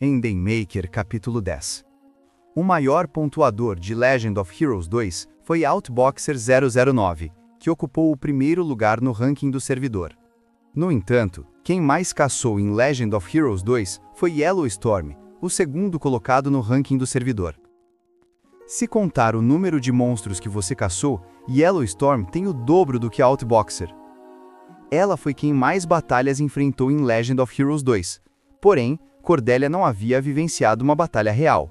Em Daymaker capítulo 10. O maior pontuador de Legend of Heroes 2 foi Outboxer 009, que ocupou o primeiro lugar no ranking do servidor. No entanto, quem mais caçou em Legend of Heroes 2 foi Yellowstorm, o segundo colocado no ranking do servidor. Se contar o número de monstros que você caçou, Yellowstorm tem o dobro do que Outboxer. Ela foi quem mais batalhas enfrentou em Legend of Heroes 2, porém, Cordelia não havia vivenciado uma batalha real.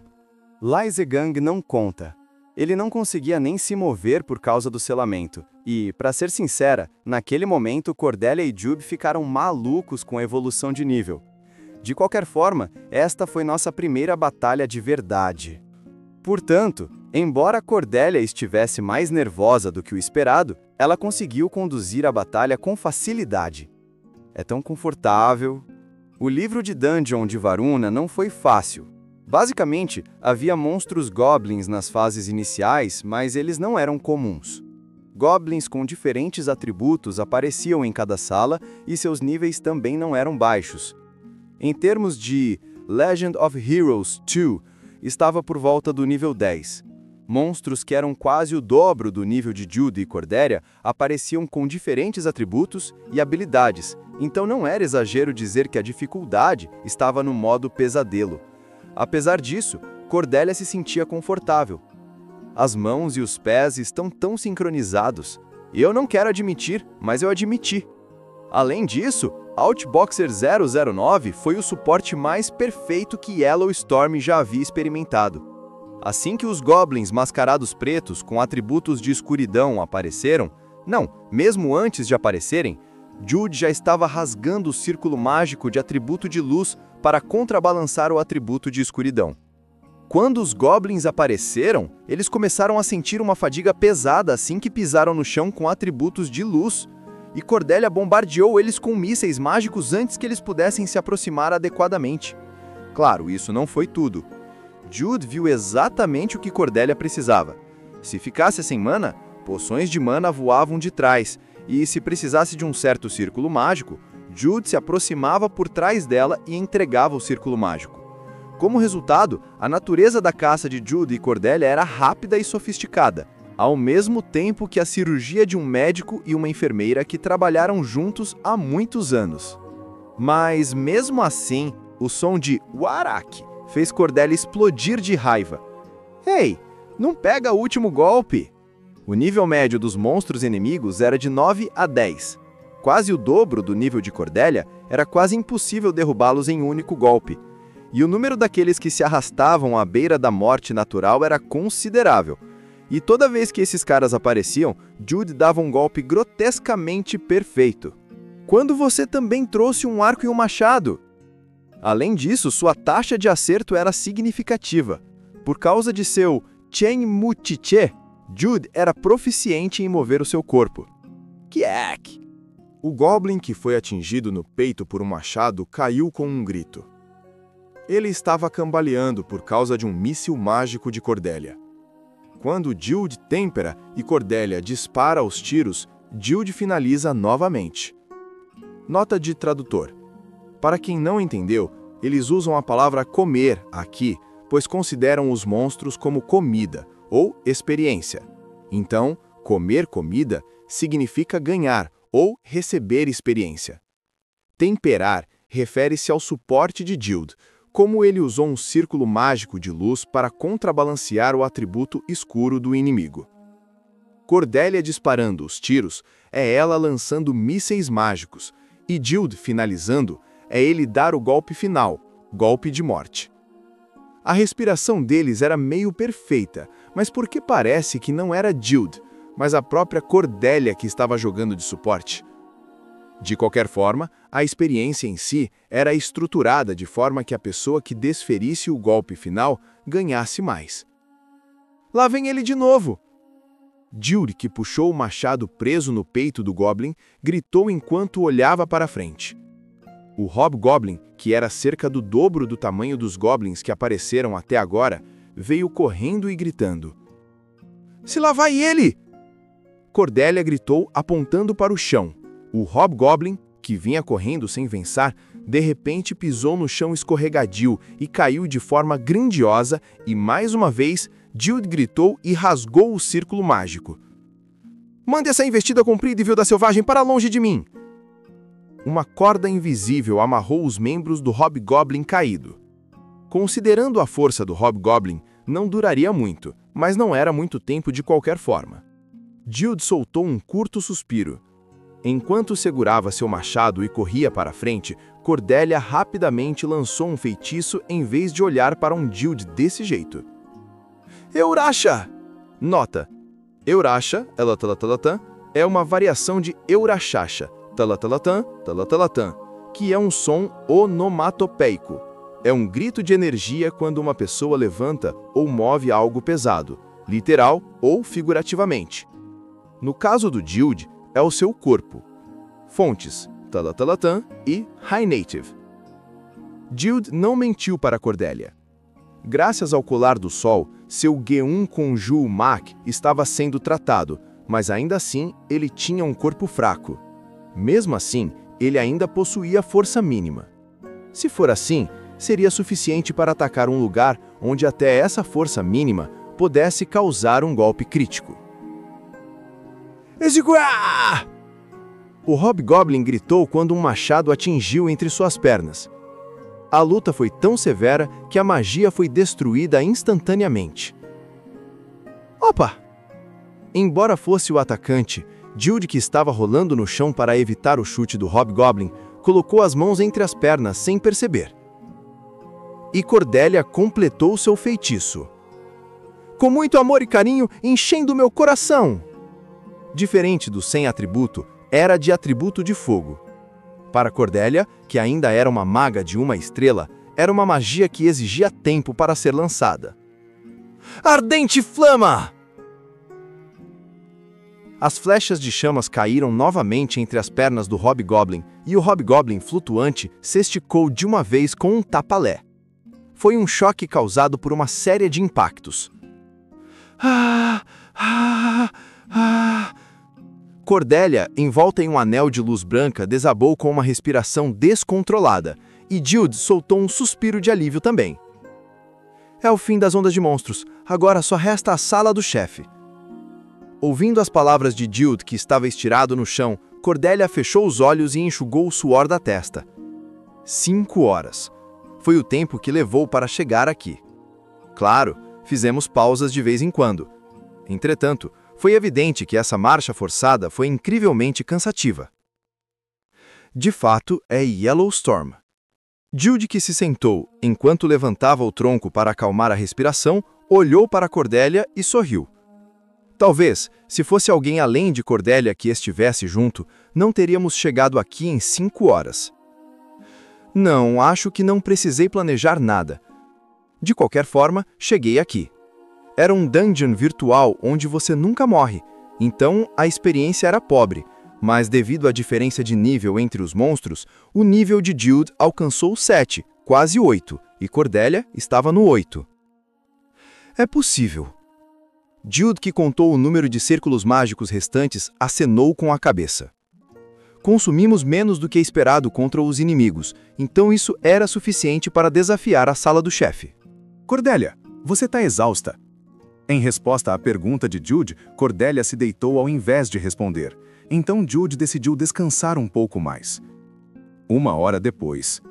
Lai Zegang não conta. Ele não conseguia nem se mover por causa do selamento, e, para ser sincera, naquele momento Cordelia e Jude ficaram malucos com a evolução de nível. De qualquer forma, esta foi nossa primeira batalha de verdade. Portanto, embora Cordelia estivesse mais nervosa do que o esperado, ela conseguiu conduzir a batalha com facilidade. É tão confortável. O livro de Dungeon de Varuna não foi fácil. Basicamente, havia monstros goblins nas fases iniciais, mas eles não eram comuns. Goblins com diferentes atributos apareciam em cada sala e seus níveis também não eram baixos. Em termos de Legend of Heroes 2, estava por volta do nível 10. Monstros que eram quase o dobro do nível de Jude e Cordelia apareciam com diferentes atributos e habilidades, então não era exagero dizer que a dificuldade estava no modo pesadelo. Apesar disso, Cordelia se sentia confortável. As mãos e os pés estão tão sincronizados. Eu não quero admitir, mas eu admiti. Além disso, Outboxer 009 foi o suporte mais perfeito que Yellowstorm já havia experimentado. Assim que os goblins mascarados pretos com atributos de escuridão apareceram, mesmo antes de aparecerem, Jude já estava rasgando o círculo mágico de atributo de luz para contrabalançar o atributo de escuridão. Quando os goblins apareceram, eles começaram a sentir uma fadiga pesada assim que pisaram no chão com atributos de luz, e Cordelia bombardeou eles com mísseis mágicos antes que eles pudessem se aproximar adequadamente. Claro, isso não foi tudo. Jude viu exatamente o que Cordelia precisava. Se ficasse sem mana, poções de mana voavam de trás, e se precisasse de um certo círculo mágico, Jude se aproximava por trás dela e entregava o círculo mágico. Como resultado, a natureza da caça de Jude e Cordelia era rápida e sofisticada, ao mesmo tempo que a cirurgia de um médico e uma enfermeira que trabalharam juntos há muitos anos. Mas, mesmo assim, o som de Warak fez Cordelia explodir de raiva. Ei, não pega o último golpe! O nível médio dos monstros inimigos era de 9 a 10. Quase o dobro do nível de Cordelia, era quase impossível derrubá-los em um único golpe. E o número daqueles que se arrastavam à beira da morte natural era considerável. E toda vez que esses caras apareciam, Jude dava um golpe grotescamente perfeito. Quando você também trouxe um arco e um machado? Além disso, sua taxa de acerto era significativa. Por causa de seu Chen Mutiche, Jude era proficiente em mover o seu corpo. Kiek! O Goblin que foi atingido no peito por um machado caiu com um grito. Ele estava cambaleando por causa de um míssil mágico de Cordelia. Quando Jude tempera e Cordelia dispara os tiros, Jude finaliza novamente. Nota de tradutor. Para quem não entendeu, eles usam a palavra comer aqui, pois consideram os monstros como comida, ou experiência. Então, comer comida significa ganhar ou receber experiência. Temperar refere-se ao suporte de Jude, como ele usou um círculo mágico de luz para contrabalancear o atributo escuro do inimigo. Cordelia disparando os tiros é ela lançando mísseis mágicos, e Jude finalizando é ele dar o golpe final, golpe de morte. A respiração deles era meio perfeita, mas porque parece que não era Jude, mas a própria Cordelia que estava jogando de suporte. De qualquer forma, a experiência em si era estruturada de forma que a pessoa que desferisse o golpe final ganhasse mais. Lá vem ele de novo! Jude, que puxou o machado preso no peito do Goblin, gritou enquanto olhava para frente. O Hobgoblin, que era cerca do dobro do tamanho dos Goblins que apareceram até agora, veio correndo e gritando. Se lá vai ele! Cordelia gritou apontando para o chão. O Hobgoblin, que vinha correndo sem pensar, De repente pisou no chão escorregadio e caiu de forma grandiosa e, mais uma vez, Jude gritou e rasgou o círculo mágico. Mande essa investida comprida e vil da selvagem para longe de mim! Uma corda invisível amarrou os membros do Hobgoblin caído. Considerando a força do Hobgoblin, não duraria muito, mas não era muito tempo de qualquer forma. Jude soltou um curto suspiro. Enquanto segurava seu machado e corria para frente, Cordelia rapidamente lançou um feitiço em vez de olhar para um Jude desse jeito. Euracha! Nota: Euracha, é uma variação de Eurachacha, que é um som onomatopeico. É um grito de energia quando uma pessoa levanta ou move algo pesado, literal ou figurativamente. No caso do Jude, é o seu corpo. Fontes: Talatalatam e High Native. Jude não mentiu para Cordelia. Graças ao colar do sol, seu G1 Conjul Mac estava sendo tratado, mas ainda assim ele tinha um corpo fraco. Mesmo assim, ele ainda possuía força mínima. Se for assim, seria suficiente para atacar um lugar onde até essa força mínima pudesse causar um golpe crítico. Exiguá! O Hobgoblin gritou quando um machado atingiu entre suas pernas. A luta foi tão severa que a magia foi destruída instantaneamente. Opa! Embora fosse o atacante, Jude, que estava rolando no chão para evitar o chute do Hobgoblin, colocou as mãos entre as pernas sem perceber. E Cordelia completou seu feitiço. Com muito amor e carinho, enchendo meu coração! Diferente do sem atributo, era de atributo de fogo. Para Cordelia, que ainda era uma maga de uma estrela, era uma magia que exigia tempo para ser lançada. Ardente flama! As flechas de chamas caíram novamente entre as pernas do Hobgoblin e o Hobgoblin flutuante se esticou de uma vez com um tapalé. Foi um choque causado por uma série de impactos. Cordelia, envolta em um anel de luz branca, desabou com uma respiração descontrolada, e Jude soltou um suspiro de alívio também. É o fim das ondas de monstros, agora só resta a sala do chefe. Ouvindo as palavras de Jude, que estava estirado no chão, Cordelia fechou os olhos e enxugou o suor da testa. 5 horas. Foi o tempo que levou para chegar aqui. Claro, fizemos pausas de vez em quando. Entretanto, foi evidente que essa marcha forçada foi incrivelmente cansativa. De fato, é Yellowstorm. Jude, que se sentou enquanto levantava o tronco para acalmar a respiração, olhou para Cordelia e sorriu. Talvez, se fosse alguém além de Cordelia que estivesse junto, não teríamos chegado aqui em 5 horas. Não, acho que não precisei planejar nada. De qualquer forma, cheguei aqui. Era um dungeon virtual onde você nunca morre, então a experiência era pobre, mas devido à diferença de nível entre os monstros, o nível de Jude alcançou 7, quase 8, e Cordelia estava no 8. É possível. Jude, que contou o número de círculos mágicos restantes, acenou com a cabeça. Consumimos menos do que esperado contra os inimigos, então isso era suficiente para desafiar a sala do chefe. Cordelia, você está exausta. Em resposta à pergunta de Jude, Cordelia se deitou ao invés de responder. Então Jude decidiu descansar um pouco mais. 1 hora depois.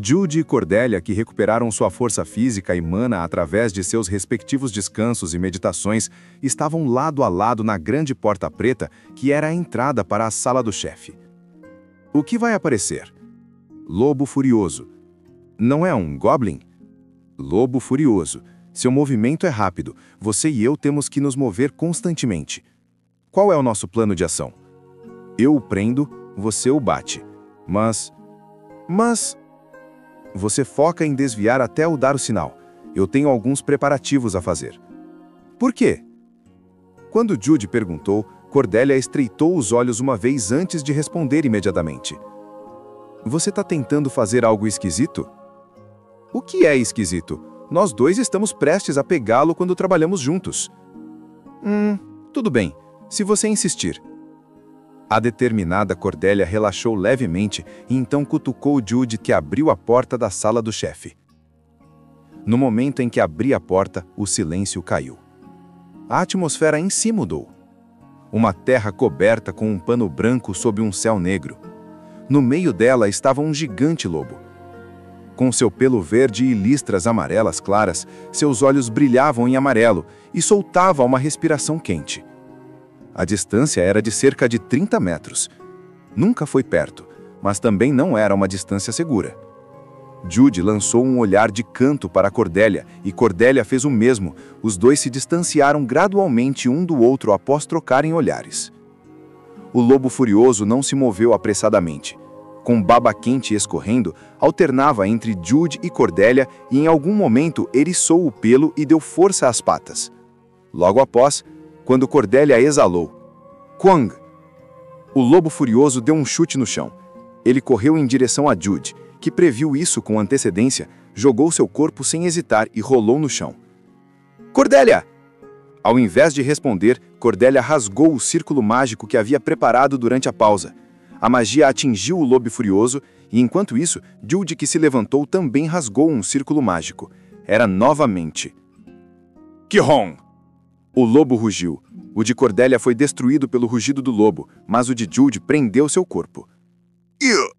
Jude e Cordelia, que recuperaram sua força física e mana através de seus respectivos descansos e meditações, estavam lado a lado na grande porta preta que era a entrada para a sala do chefe. O que vai aparecer? Lobo furioso. Não é um goblin? Lobo furioso. Seu movimento é rápido. Você e eu temos que nos mover constantemente. Qual é o nosso plano de ação? Eu o prendo, você o bate. Mas... Você foca em desviar até eu dar o sinal. Eu tenho alguns preparativos a fazer. Por quê? Quando Jude perguntou, Cordelia estreitou os olhos uma vez antes de responder imediatamente. Você está tentando fazer algo esquisito? O que é esquisito? Nós dois estamos prestes a pegá-lo quando trabalhamos juntos. Tudo bem, se você insistir. A determinada Cordélia relaxou levemente e então cutucou Jude, que abriu a porta da sala do chefe. No momento em que abri a porta, o silêncio caiu. A atmosfera em si mudou. Uma terra coberta com um pano branco sob um céu negro. No meio dela estava um gigante lobo. Com seu pelo verde e listras amarelas claras, seus olhos brilhavam em amarelo e soltava uma respiração quente. A distância era de cerca de 30 metros. Nunca foi perto, mas também não era uma distância segura. Jude lançou um olhar de canto para Cordélia e Cordélia fez o mesmo. Os dois se distanciaram gradualmente um do outro após trocarem olhares. O lobo furioso não se moveu apressadamente. Com baba quente escorrendo, alternava entre Jude e Cordélia e em algum momento eriçou o pelo e deu força às patas. Logo após, quando Cordélia exalou, "Quang!", o lobo furioso deu um chute no chão. Ele correu em direção a Jude, que previu isso com antecedência, jogou seu corpo sem hesitar e rolou no chão. "Cordélia!" Ao invés de responder, Cordélia rasgou o círculo mágico que havia preparado durante a pausa. A magia atingiu o lobo furioso e, enquanto isso, Jude, que se levantou, também rasgou um círculo mágico. Era novamente. "Quihon!" O lobo rugiu. O de Cordélia foi destruído pelo rugido do lobo, mas o de Jude prendeu seu corpo. "Iu!"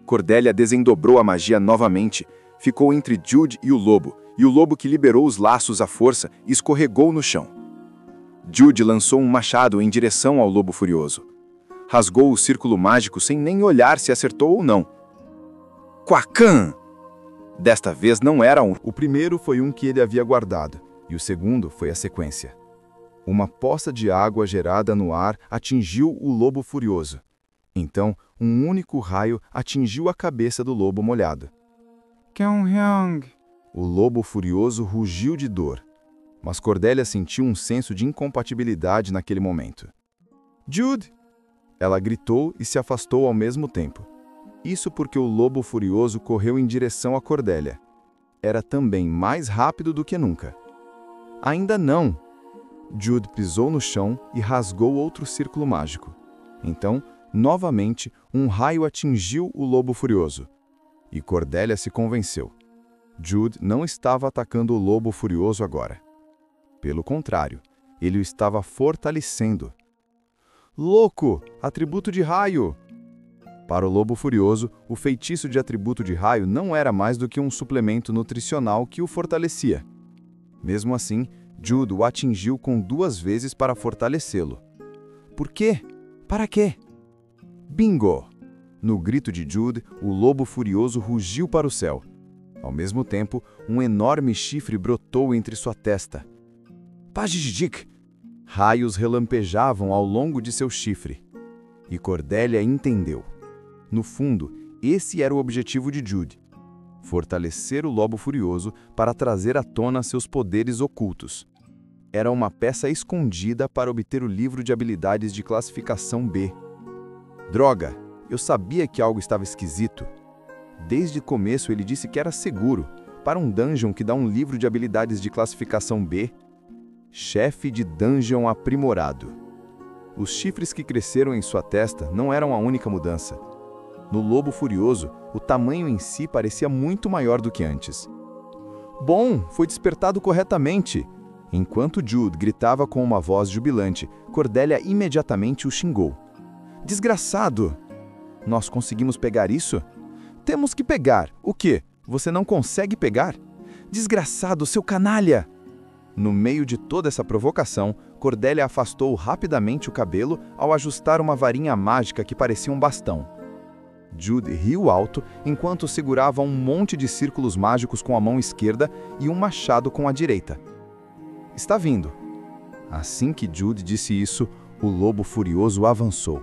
Cordélia desendobrou a magia novamente. Ficou entre Jude e o lobo que liberou os laços à força escorregou no chão. Jude lançou um machado em direção ao lobo furioso. Rasgou o círculo mágico sem nem olhar se acertou ou não. Quacan! Desta vez não era um. O primeiro foi um que ele havia guardado, e o segundo foi a sequência. Uma poça de água gerada no ar atingiu o lobo furioso. Então, um único raio atingiu a cabeça do lobo molhado. Kyung-hyung. O lobo furioso rugiu de dor, mas Cordélia sentiu um senso de incompatibilidade naquele momento. "Jude!" Ela gritou e se afastou ao mesmo tempo. Isso porque o lobo furioso correu em direção a Cordélia. Era também mais rápido do que nunca. "Ainda não!" Jude pisou no chão e rasgou outro círculo mágico. Então, novamente, um raio atingiu o lobo furioso. E Cordélia se convenceu. Jude não estava atacando o lobo furioso agora. Pelo contrário, ele o estava fortalecendo. "Louco! Atributo de raio!" Para o lobo furioso, o feitiço de atributo de raio não era mais do que um suplemento nutricional que o fortalecia. Mesmo assim, Jude o atingiu com 2 vezes para fortalecê-lo. Por quê? Para quê? Bingo! No grito de Jude, o lobo furioso rugiu para o céu. Ao mesmo tempo, um enorme chifre brotou entre sua testa. Pajijic! Raios relampejavam ao longo de seu chifre. E Cordélia entendeu. No fundo, esse era o objetivo de Jude: fortalecer o lobo furioso para trazer à tona seus poderes ocultos. Era uma peça escondida para obter o livro de habilidades de classificação B. Droga! Eu sabia que algo estava esquisito. Desde o começo ele disse que era seguro, para um dungeon que dá um livro de habilidades de classificação B. Chefe de dungeon aprimorado. Os chifres que cresceram em sua testa não eram a única mudança. No lobo furioso, o tamanho em si parecia muito maior do que antes. Bom, foi despertado corretamente. Enquanto Jude gritava com uma voz jubilante, Cordélia imediatamente o xingou. Desgraçado! Nós conseguimos pegar isso? Temos que pegar. O quê? Você não consegue pegar? Desgraçado, seu canalha! No meio de toda essa provocação, Cordélia afastou rapidamente o cabelo ao ajustar uma varinha mágica que parecia um bastão. Jude riu alto enquanto segurava um monte de círculos mágicos com a mão esquerda e um machado com a direita. Está vindo. Assim que Jude disse isso, o lobo furioso avançou.